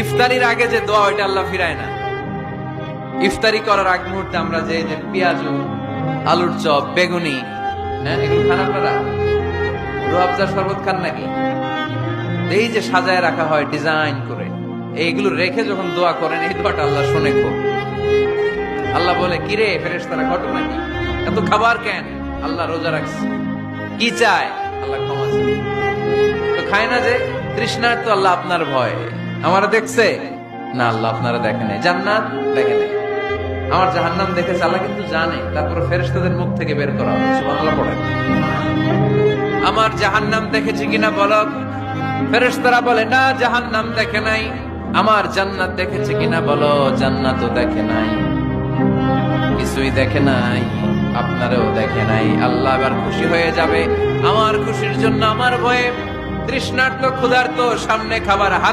ইফতারির আগে যে দোয়া ওইটা আল্লাহ ফিরায় না। ইফতারি করার আগ মুহূর্তে আমরা যে পেঁয়াজু, আলুর চপ, বেগুনি, হ্যাঁ এগুলো খান আপনারা? রুয়াবজার শরবত খান নাকি? এই যে সাজায় রাখা হয় ডিজাইন করে, এইগুলো রেখে যখন দোয়া করেন, এই দোয়াটা আল্লাহ শুনে খুব। আল্লাহ বলে, কিরে ফেরেশতারা ঘটনা কি, এত খাবার কেন? আল্লাহ রোজা রাখছে। কি চায়? আল্লাহ ক্ষমা চায়। তো খায় না যে তৃষ্ণার, তো আল্লাহ আপনার ভয়। আমারা দেখছে না, আল্লাহ আপনারা দেখে নাই। জান্নাত দেখে নাই, আমার জাহান্নাম দেখেছে আল্লাহ কিন্তু জানে। তারপর ফেরেশতাদের মুখ থেকে বের করা হবে। সুবহানাল্লাহ পড়েন। আমার জাহান্নাম দেখেছি কিনা বলো। ফেরেশতারা বলে, না জাহান্নাম দেখে নাই। আমার জান্নাত দেখেছে কিনা বলো। জান্নাতও দেখে নাই, কিছুই দেখে নাই, আপনারও দেখে নাই। আল্লাহ এবার খুশি হয়ে যাবে। আমার খুশির জন্য, আমার ভয়ে তৃষ্ণার্ত ক্ষুধার্ত সামনে খাবার হাত